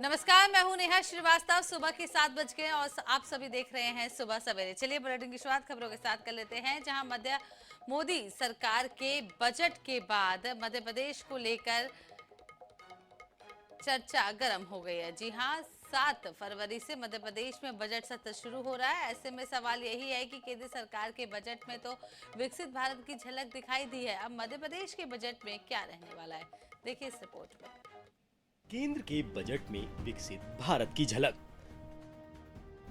नमस्कार, मैं हूं नेहा श्रीवास्तव। सुबह के 7 बज गए और आप सभी देख रहे हैं सुबह सवेरे। चलिए बुलेटिन की शुरुआत खबरों के साथ कर लेते हैं, जहां मोदी सरकार के बजट के बाद मध्य प्रदेश को लेकर चर्चा गर्म हो गई है। जी हां, 7 फरवरी से मध्य प्रदेश में बजट सत्र शुरू हो रहा है। ऐसे में सवाल यही है कि केंद्र सरकार के बजट में तो विकसित भारत की झलक दिखाई दी है, अब मध्य प्रदेश के बजट में क्या रहने वाला है, देखिए इस रिपोर्ट में। केंद्र के बजट में विकसित भारत की झलक।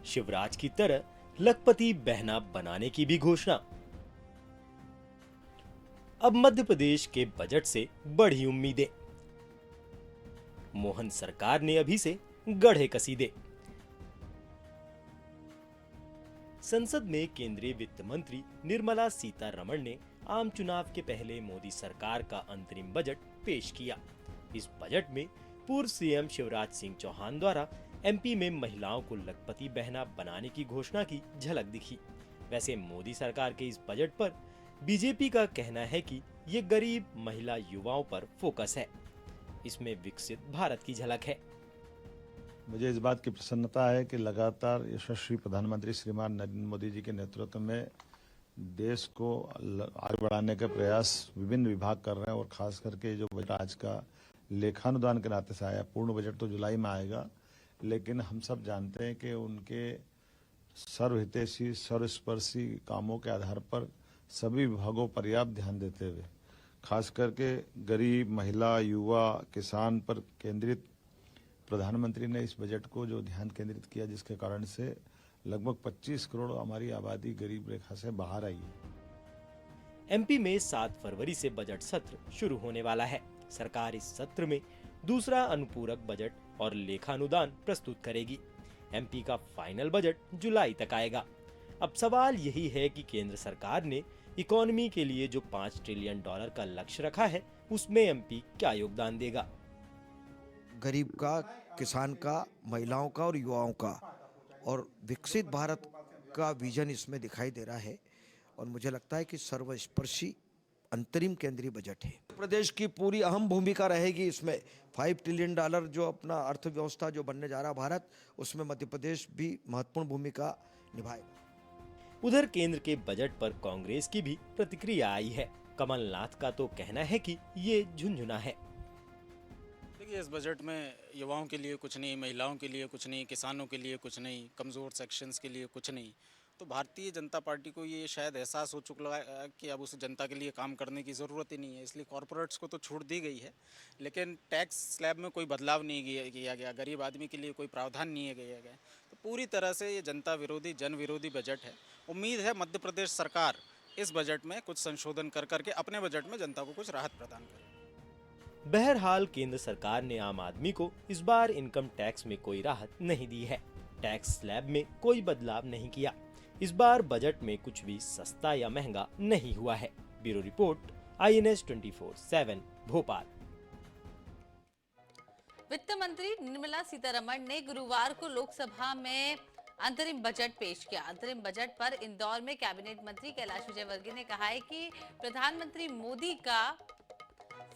शिवराज की तरह लखपति बहना बनाने की भी घोषणा। अब मध्य प्रदेश के बजट से बढ़ी उम्मीदें। मोहन सरकार ने अभी से गढ़े कसीदे। संसद में केंद्रीय वित्त मंत्री निर्मला सीतारमण ने आम चुनाव के पहले मोदी सरकार का अंतरिम बजट पेश किया। इस बजट में पूर्व सीएम शिवराज सिंह चौहान द्वारा एमपी में महिलाओं को लखपति बहना बनाने की घोषणा की झलक दिखी। वैसे मोदी सरकार के इस बजट पर बीजेपी का कहना है कि ये गरीब महिला युवाओं पर फोकस है। इसमें विकसित भारत की झलक है। मुझे इस बात की प्रसन्नता है कि लगातार यशस्वी प्रधानमंत्री श्रीमान नरेंद्र मोदी जी के नेतृत्व में देश को आगे बढ़ाने के प्रयास विभिन्न विभाग कर रहे हैं और खास करके जो बजट आज का लेखानुदान के नाते से आया। पूर्ण बजट तो जुलाई में आएगा, लेकिन हम सब जानते हैं कि उनके सर्वहितैषी सर्वस्पर्शी कामों के आधार पर सभी विभागों पर पर्याप्त ध्यान देते हुए खास करके गरीब महिला युवा किसान पर केंद्रित प्रधानमंत्री ने इस बजट को जो ध्यान केंद्रित किया, जिसके कारण से लगभग 25 करोड़ हमारी आबादी गरीब रेखा से बाहर आई है। एमपी में 7 फरवरी से बजट सत्र शुरू होने वाला है। सरकार इस सत्र में दूसरा अनुपूरक बजट और लेखानुदान प्रस्तुत करेगी। एमपी का फाइनल बजट जुलाई तक आएगा। अब सवाल यही है कि केंद्र सरकार ने इकोनॉमी के लिए जो $5 ट्रिलियन का लक्ष्य रखा है, उसमें एमपी क्या योगदान देगा। गरीब का, किसान का, महिलाओं का और युवाओं का और विकसित भारत का विजन इसमें दिखाई दे रहा है और मुझे लगता है कि सर्वस्पर्शी अंतरिम केंद्रीय बजट है। प्रदेश की पूरी अहम भूमिका रहेगी इसमें। $5 ट्रिलियन जो अपना अर्थव्यवस्था जो बनने जा रहा भारत, उसमें मध्य प्रदेश भी महत्वपूर्ण भूमिका निभाएगा। उधर केंद्र के बजट पर कांग्रेस की भी प्रतिक्रिया आई है। कमलनाथ का तो कहना है कि ये झुनझुना है। देखिए, इस बजट में युवाओं के लिए कुछ नहीं, महिलाओं के लिए कुछ नहीं, किसानों के लिए कुछ नहीं, कमज़ोर सेक्शंस के लिए कुछ नहीं। तो भारतीय जनता पार्टी को ये शायद एहसास हो चुका है कि अब उस जनता के लिए काम करने की ज़रूरत ही नहीं है, इसलिए कॉरपोरेट्स को तो छूट दी गई है, लेकिन टैक्स स्लैब में कोई बदलाव नहीं किया गया, गरीब आदमी के लिए कोई प्रावधान नहीं किया गया। तो पूरी तरह से ये जनता विरोधी, जन विरोधी बजट है। उम्मीद है मध्य प्रदेश सरकार इस बजट में कुछ संशोधन कर करके अपने बजट में जनता को कुछ राहत प्रदान करे। बहरहाल केंद्र सरकार ने आम आदमी को इस बार इनकम टैक्स में कोई राहत नहीं दी है। टैक्स स्लैब में कोई बदलाव नहीं किया। इस बार बजट में कुछ भी सस्ता या महंगा नहीं हुआ है। Bureau report, INS 24/7 Bhopal. वित्त मंत्री निर्मला सीतारमण ने गुरुवार को लोकसभा में अंतरिम बजट पेश किया। अंतरिम बजट पर इंदौर में कैबिनेट मंत्री कैलाश विजयवर्गीय ने कहा है कि प्रधानमंत्री मोदी का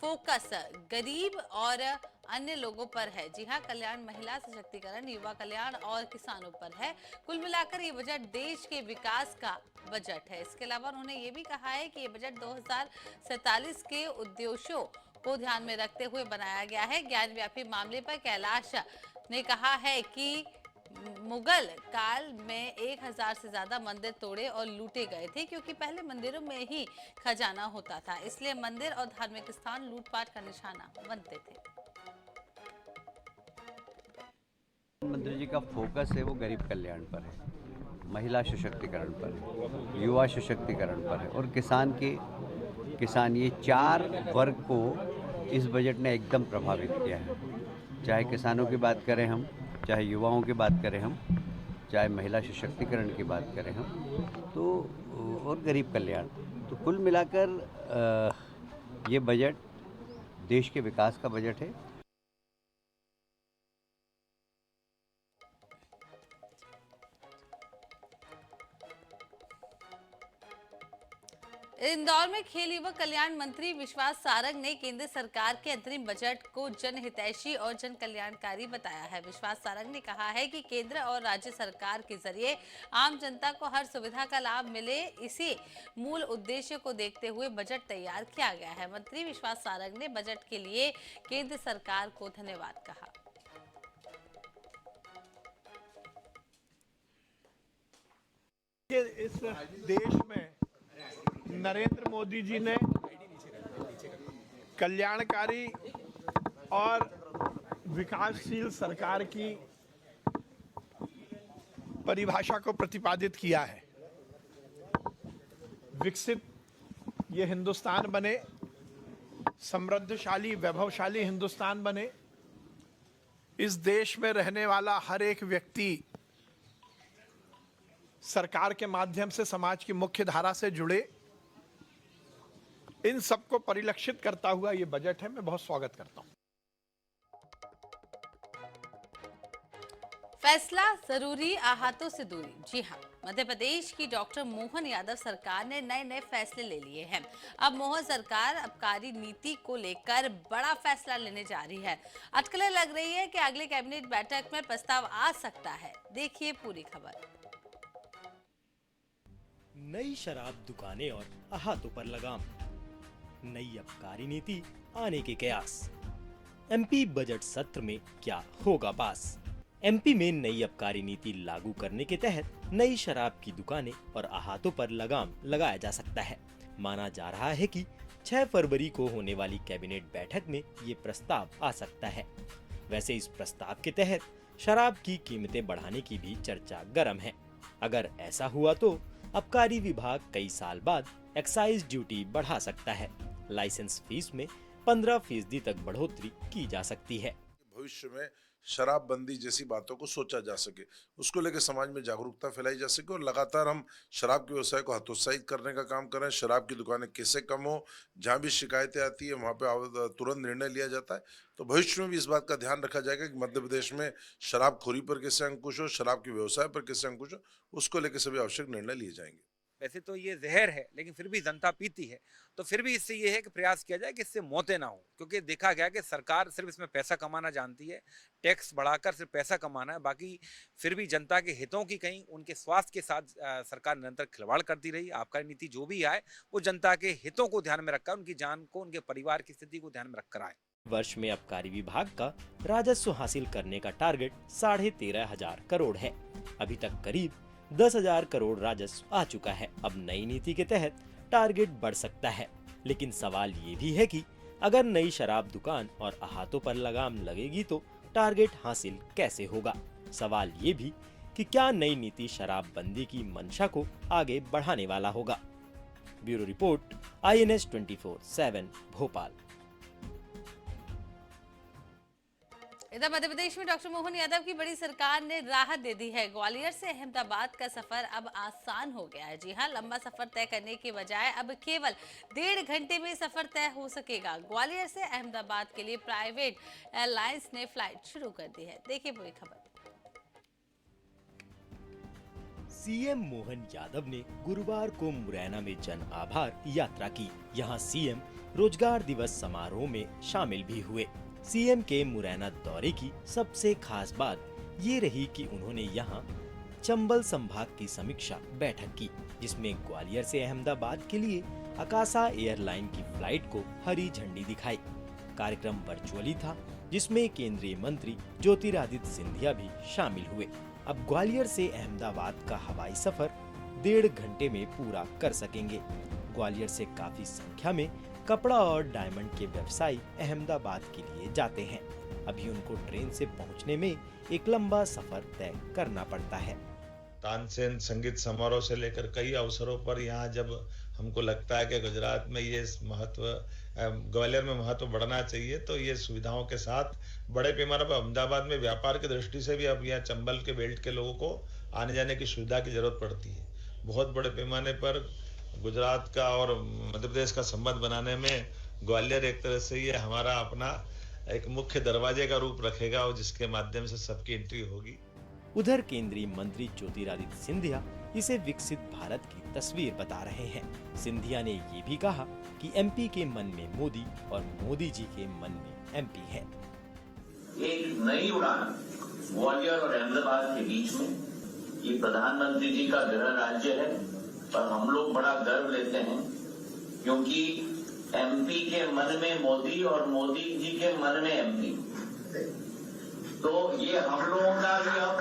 फोकस गरीब और अन्य लोगों पर है। जी हां, कल्याण, महिला सशक्तिकरण, युवा कल्याण और किसानों पर है। कुल मिलाकर ये बजट देश के विकास का बजट है। इसके अलावा उन्होंने ये भी कहा है कि ये बजट 2047 के उद्देश्यों को ध्यान में रखते हुए बनाया गया है। ज्ञानव्यापी मामले पर कैलाश ने कहा है कि मुगल काल में 1000 से ज्यादा मंदिर तोड़े और लूटे गए थे, क्योंकि पहले मंदिरों में ही खजाना होता था, इसलिए मंदिर और धार्मिक स्थान लूटपाट का निशाना बनते थे। प्रधानमंत्री जी का फोकस है वो गरीब कल्याण पर है, महिला सशक्तिकरण पर है, युवा सशक्तिकरण पर है और किसान, ये 4 वर्ग को इस बजट ने एकदम प्रभावित किया है। चाहे किसानों की बात करें हम, चाहे युवाओं की बात करें हम, चाहे महिला सशक्तिकरण की बात करें हम, तो और गरीब कल्याण। तो कुल मिलाकर ये बजट देश के विकास का बजट है। इंदौर में खेल युवक कल्याण मंत्री विश्वास सारंग ने केंद्र सरकार के अंतरिम बजट को जनहितैषी और जन कल्याणकारी बताया है। विश्वास सारंग ने कहा है कि केंद्र और राज्य सरकार के जरिए आम जनता को हर सुविधा का लाभ मिले, इसी मूल उद्देश्य को देखते हुए बजट तैयार किया गया है। मंत्री विश्वास सारंग ने बजट के लिए केंद्र सरकार को धन्यवाद कहा। इस देश में नरेंद्र मोदी जी ने कल्याणकारी और विकासशील सरकार की परिभाषा को प्रतिपादित किया है। विकसित ये हिंदुस्तान बने, समृद्धशाली वैभवशाली हिंदुस्तान बने, इस देश में रहने वाला हर एक व्यक्ति सरकार के माध्यम से समाज की मुख्य धारा से जुड़े, इन सबको परिलक्षित करता हुआ ये बजट है। मैं बहुत स्वागत करता हूं। फैसला जरूरी, आहतों से दूरी। जी हाँ, मध्य प्रदेश की डॉक्टर मोहन यादव सरकार ने नए फैसले ले लिए हैं। अब मोहन सरकार आबकारी नीति को लेकर बड़ा फैसला लेने जा रही है। अटकलें लग रही है कि अगले कैबिनेट बैठक में प्रस्ताव आ सकता है। देखिए पूरी खबर। नई शराब दुकानें और अहातों पर लगाम, नई आबकारी नीति आने के कयास। एमपी बजट सत्र में क्या होगा पास? एमपी में नई आबकारी नीति लागू करने के तहत नई शराब की दुकानें और अहातों पर लगाम लगाया जा सकता है। माना जा रहा है कि 6 फरवरी को होने वाली कैबिनेट बैठक में ये प्रस्ताव आ सकता है। वैसे इस प्रस्ताव के तहत शराब की कीमतें बढ़ाने की भी चर्चा गर्म है। अगर ऐसा हुआ तो आबकारी विभाग कई साल बाद एक्साइज ड्यूटी बढ़ा सकता है। लाइसेंस फीस में 15% तक बढ़ोतरी की जा सकती है। भविष्य में शराबबंदी जैसी बातों को सोचा जा सके, उसको लेकर समाज में जागरूकता फैलाई जा सके और लगातार हम शराब के व्यवसाय को हतोत्साहित करने का काम कर रहे हैं। शराब की दुकानें कैसे कम हो, जहाँ भी शिकायतें आती है वहाँ पे तुरंत निर्णय लिया जाता है। तो भविष्य में भी इस बात का ध्यान रखा जाएगा कि मध्य प्रदेश में शराबखोरी पर कैसे अंकुश हो, शराब के व्यवसाय पर कैसे अंकुश हो, उसको लेकर सभी आवश्यक निर्णय लिए जाएंगे। वैसे तो ये जहर है, लेकिन फिर भी जनता पीती है, तो फिर भी इससे ये है कि प्रयास किया जाए कि इससे मौतें ना हो, क्योंकि देखा गया कि सरकार सिर्फ इसमें पैसा कमाना जानती है, टैक्स बढ़ाकर सिर्फ पैसा कमाना है, बाकी फिर भी जनता के हितों की कहीं उनके स्वास्थ्य के साथ सरकार निरंतर खिलवाड़ करती रही। आबकारी नीति जो भी आए वो जनता के हितों को ध्यान में रखकर, उनकी जान को, उनके परिवार की स्थिति को ध्यान में रखकर आए। वर्ष में आबकारी विभाग का राजस्व हासिल करने का टारगेट 13,500 करोड़ है। अभी तक करीब 10,000 करोड़ राजस्व आ चुका है। अब नई नीति के तहत टारगेट बढ़ सकता है, लेकिन सवाल ये भी है कि अगर नई शराब दुकान और अहातों पर लगाम लगेगी तो टारगेट हासिल कैसे होगा। सवाल ये भी कि क्या नई नीति शराबबंदी की मंशा को आगे बढ़ाने वाला होगा। Bureau report, INS 24/7 Bhopal. इधर मध्य प्रदेश में डॉक्टर मोहन यादव की बड़ी सरकार ने राहत दे दी है। ग्वालियर से अहमदाबाद का सफर अब आसान हो गया है। जी हां, लंबा सफर तय करने के बजाय अब केवल 1.5 घंटे में सफर तय हो सकेगा। ग्वालियर से अहमदाबाद के लिए प्राइवेट एयरलाइंस ने फ्लाइट शुरू कर दी है। देखिए पूरी खबर। सीएम मोहन यादव ने गुरुवार को मुरैना में जन आभार यात्रा की। यहां सीएम रोजगार दिवस समारोह में शामिल भी हुए। सीएम के मुरैना दौरे की सबसे खास बात ये रही कि उन्होंने यहां चंबल संभाग की समीक्षा बैठक की, जिसमें ग्वालियर से अहमदाबाद के लिए आकाशा एयरलाइन की फ्लाइट को हरी झंडी दिखाई। कार्यक्रम वर्चुअली था, जिसमें केंद्रीय मंत्री ज्योतिरादित्य सिंधिया भी शामिल हुए। अब ग्वालियर से अहमदाबाद का हवाई सफर 1.5 घंटे में पूरा कर सकेंगे। ग्वालियर से काफी संख्या में कपड़ा और डायमंड के व्यवसायी अहमदाबाद के लिए जाते हैं। अभी उनको ट्रेन से पहुंचने में एक लंबा सफर तय करना पड़ता है। तानसेन संगीत समारोह से लेकर कई अवसरों पर यहाँ जब हमको लगता है कि गुजरात में ये महत्व, ग्वालियर में महत्व बढ़ना चाहिए, तो ये सुविधाओं के साथ बड़े पैमाने पर अहमदाबाद में व्यापार की दृष्टि से भी अब यहाँ चंबल के बेल्ट के लोगों को आने जाने की सुविधा की जरूरत पड़ती है। बहुत बड़े पैमाने पर गुजरात का और मध्य प्रदेश का संबंध बनाने में ग्वालियर एक तरह से ये हमारा अपना एक मुख्य दरवाजे का रूप रखेगा और जिसके माध्यम से सबकी एंट्री होगी। उधर केंद्रीय मंत्री ज्योतिरादित्य सिंधिया इसे विकसित भारत की तस्वीर बता रहे हैं। सिंधिया ने ये भी कहा कि एमपी के मन में मोदी और मोदी जी के मन में एमपी है। एक नई उड़ान ग्वालियर और अहमदाबाद के बीच में, ये प्रधानमंत्री जी का गृह राज्य है और हम लोग बड़ा गर्व लेते हैं क्योंकि एमपी के मन में मोदी और मोदी जी के मन में एमपी, तो ये हम लोगों का भी अब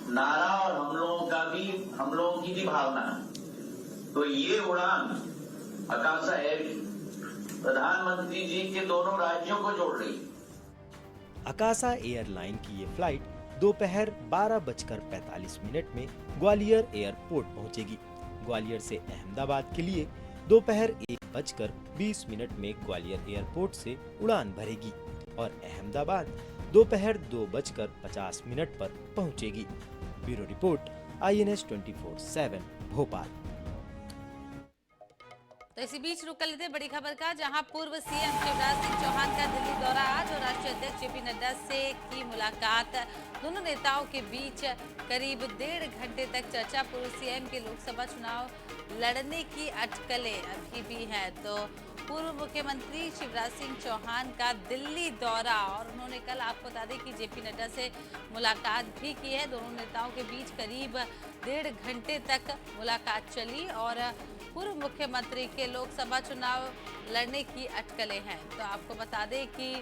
नारा और हम लोगों की भी भावना है। तो ये उड़ान आकाशा एयर की प्रधानमंत्री जी के दोनों राज्यों को जोड़ रही है। आकाशा एयरलाइन की ये फ्लाइट दोपहर 12:45 में ग्वालियर एयरपोर्ट पहुंचेगी। ग्वालियर से अहमदाबाद के लिए दोपहर 1:20 में ग्वालियर एयरपोर्ट से उड़ान भरेगी और अहमदाबाद दोपहर 2:50 पर पहुंचेगी। Bureau report, INS 24/7 Bhopal. तो इसी बीच रुक कर लेते हैं बड़ी खबर का, जहां पूर्व सीएम शिवराज सिंह चौहान का दिल्ली दौरा आज और राष्ट्रीय अध्यक्ष जेपी नड्डा से की मुलाकात। दोनों नेताओं के बीच करीब 1.5 घंटे तक चर्चा। पूर्व सीएम के लोकसभा चुनाव लड़ने की अटकलें अभी भी हैं। तो पूर्व मुख्यमंत्री शिवराज सिंह चौहान का दिल्ली दौरा, और उन्होंने कल आपको बता दें कि जेपी नड्डा से मुलाकात भी की है। दोनों नेताओं के बीच करीब 1.5 घंटे तक मुलाकात चली और पूर्व मुख्यमंत्री के लोकसभा चुनाव लड़ने की अटकलें हैं। तो आपको बता दें कि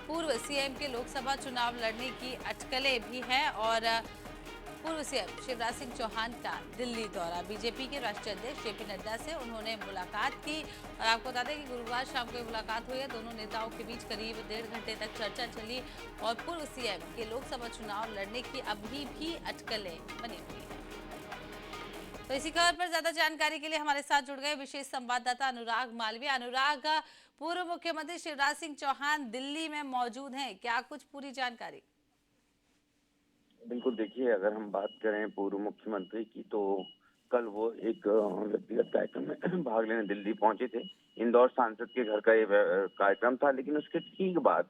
पूर्व सीएम के लोकसभा चुनाव लड़ने की अटकलें भी हैं और पूर्व सीएम शिवराज सिंह चौहान का दिल्ली दौरा। बीजेपी के राष्ट्रीय अध्यक्ष जेपी नड्डा से उन्होंने मुलाकात की और आपको बता दें कि गुरुवार शाम को मुलाकात हुई है। दोनों नेताओं के बीच करीब 1.5 घंटे तक चर्चा चली और पूर्व सीएम के लोकसभा चुनाव लड़ने की अभी भी अटकलें बनी हुई है। तो इसी खबर पर ज्यादा जानकारी के लिए हमारे साथ जुड़ गए विशेष संवाददाता अनुराग मालवीय। अनुराग, पूर्व मुख्यमंत्री शिवराज सिंह चौहान दिल्ली में मौजूद हैं, क्या कुछ पूरी जानकारी? बिल्कुल, देखिए, अगर हम बात करें पूर्व मुख्यमंत्री की तो कल वो एक व्यक्तिगत कार्यक्रम में भाग लेने दिल्ली पहुंचे थे। इंदौर सांसद के घर का ये कार्यक्रम था, लेकिन उसके ठीक बाद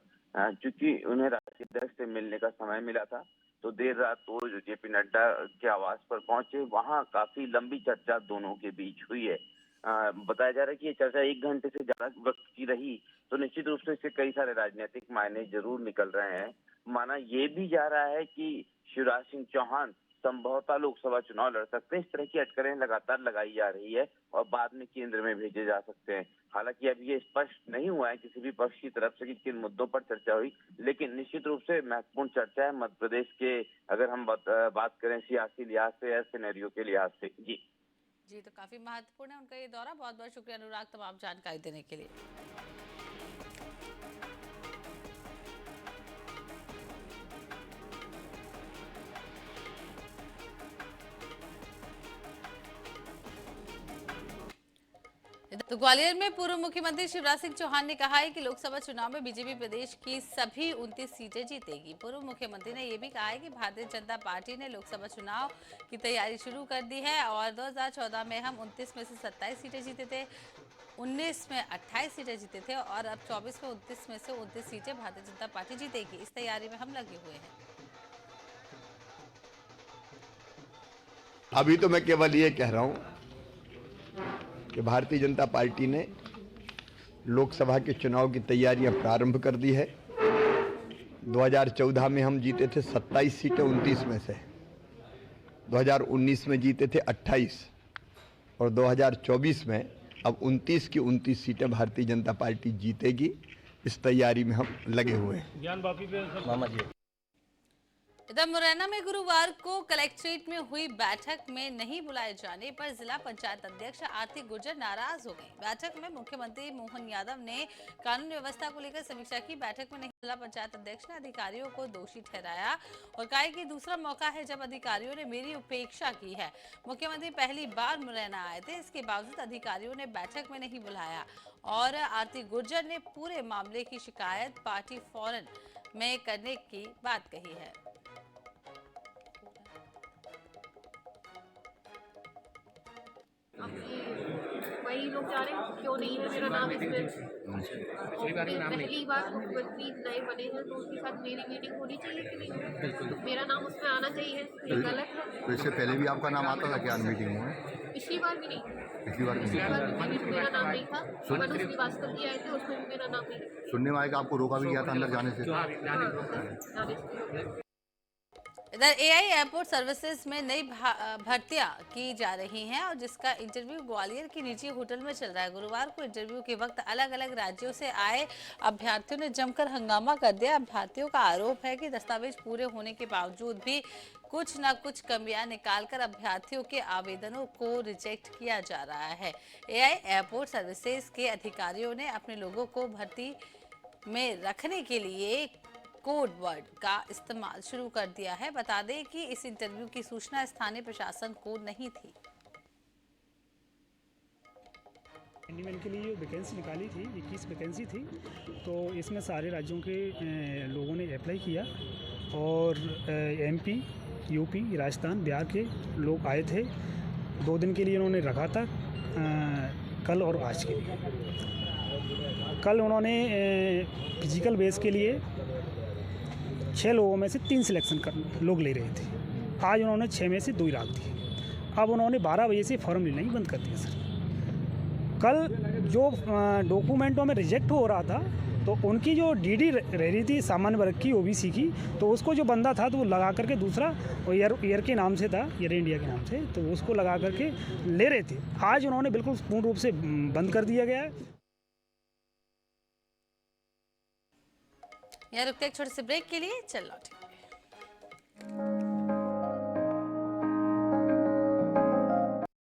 चूंकि उन्हें राष्ट्रीय अध्यक्ष से मिलने का समय मिला था तो देर रात वो जेपी नड्डा के आवास पर पहुंचे। वहां काफी लंबी चर्चा दोनों के बीच हुई है। बताया जा रहा है कि ये चर्चा 1 घंटे से ज्यादा वक्त की रही, तो निश्चित रूप से इससे कई सारे राजनीतिक मायने जरूर निकल रहे हैं। माना ये भी जा रहा है कि शिवराज सिंह चौहान संभवतः लोकसभा चुनाव लड़ सकते हैं। इस तरह की अटकलें लगातार लगाई जा रही है और बाद में केंद्र में भेजे जा सकते हैं। हालांकि अभी ये स्पष्ट नहीं हुआ है किसी भी पक्ष की तरफ से कि किन मुद्दों पर चर्चा हुई, लेकिन निश्चित रूप से महत्वपूर्ण चर्चा है मध्य प्रदेश के, अगर हम बात करें सियासी लिहाज से या सिनेरियो के लिहाज से। जी, तो काफी महत्वपूर्ण है उनका ये दौरा। बहुत बहुत शुक्रिया अनुराग तमाम जानकारी देने के लिए। तो ग्वालियर में पूर्व मुख्यमंत्री शिवराज सिंह चौहान ने कहा है कि लोकसभा चुनाव में बीजेपी प्रदेश की सभी 29 सीटें जीतेगी। पूर्व मुख्यमंत्री ने यह भी कहा है कि भारतीय जनता पार्टी ने लोकसभा चुनाव की तैयारी शुरू कर दी है और 2014 में हम 29 में से 27 सीटें जीते थे, 19 में 28 सीटें जीते थे और अब 24 में 29 में से 29 सीटें भारतीय जनता पार्टी जीतेगी। इस तैयारी में हम लगे हुए हैं। अभी तो मैं केवल ये कह रहा हूं कि भारतीय जनता पार्टी ने लोकसभा के चुनाव की तैयारियां प्रारंभ कर दी है। 2014 में हम जीते थे 27 सीटें 29 में से, 2019 में जीते थे 28 और 2024 में अब 29 की 29 सीटें भारतीय जनता पार्टी जीतेगी। इस तैयारी में हम लगे हुए हैं। ज्ञान बापी पे इधर मुरैना में गुरुवार को कलेक्ट्रेट में हुई बैठक में नहीं बुलाए जाने पर जिला पंचायत अध्यक्ष आरती गुर्जर नाराज हो गई। बैठक में मुख्यमंत्री मोहन यादव ने कानून व्यवस्था को लेकर समीक्षा की। बैठक में नहीं जिला पंचायत अध्यक्ष ने अधिकारियों को दोषी ठहराया और कहा कि दूसरा मौका है जब अधिकारियों ने मेरी उपेक्षा की है। मुख्यमंत्री पहली बार मुरैना आए थे, इसके बावजूद अधिकारियों ने बैठक में नहीं बुलाया और आरती गुर्जर ने पूरे मामले की शिकायत पार्टी फोरम में करने की बात कही है। वही लोग जा रहे हैं, क्यों नहीं है मेरा नाम इसमें? पहली बार मुख्यमंत्री नए बने हैं तो उसके साथ मेरी मीटिंग होनी चाहिए कि नहीं? मेरा नाम उसमें आना चाहिए, ये गलत है। तो इससे पहले भी आपका नाम आता था क्या मीटिंग में? पिछली बार भी नहीं, पिछली बार भी मेरा नाम नहीं था। मनोज श्रीवास्तव जी आए थे, उसमें भी मेरा नाम नहीं था। सुनने में आया कि आपको रोका भी गया था अंदर जाने से। जाने से इधर एआई एयरपोर्ट सर्विसेज में नई भर्तियां की जा रही हैं और जिसका इंटरव्यू ग्वालियर की निजी होटल में चल रहा है। गुरुवार को इंटरव्यू के वक्त अलग अलग राज्यों से आए अभ्यर्थियों ने जमकर हंगामा कर दिया। अभ्यर्थियों का आरोप है कि दस्तावेज पूरे होने के बावजूद भी कुछ न कुछ कमियां निकालकर अभ्यर्थियों के आवेदनों को रिजेक्ट किया जा रहा है। एआई एयरपोर्ट सर्विसेज के अधिकारियों ने अपने लोगों को भर्ती में रखने के लिए कोड वर्ड का इस्तेमाल शुरू कर दिया है। बता दें कि इस इंटरव्यू की सूचना स्थानीय प्रशासन को नहीं थी। हैंडीमैन के लिए वैकेंसी निकाली थी, 21 वैकेंसी थी, तो इसमें सारे राज्यों के लोगों ने अप्लाई किया और एमपी, यूपी, राजस्थान, बिहार के लोग आए थे। 2 दिन के लिए उन्होंने रखा था, कल और आज के लिए। कल उन्होंने फिजिकल बेस के लिए 6 लोगों में से 3 सिलेक्शन लोग ले रहे थे। आज उन्होंने 6 में से 2 ही रख दिए। अब उन्होंने 12 बजे से फॉर्म लेना ही बंद कर दिया सर। कल जो डॉक्यूमेंटों में रिजेक्ट हो रहा था तो उनकी जो डीडी रह रही थी सामान्य वर्ग की, ओबीसी की, तो उसको जो बंदा था तो वो लगा करके दूसरा ईयर के नाम से था, एयर इंडिया के नाम से, तो उसको लगा करके ले रहे थे। आज उन्होंने बिल्कुल पूर्ण रूप से बंद कर दिया गया है। यहाँ रुकते एक छोटे से ब्रेक के लिए, चल लौटे।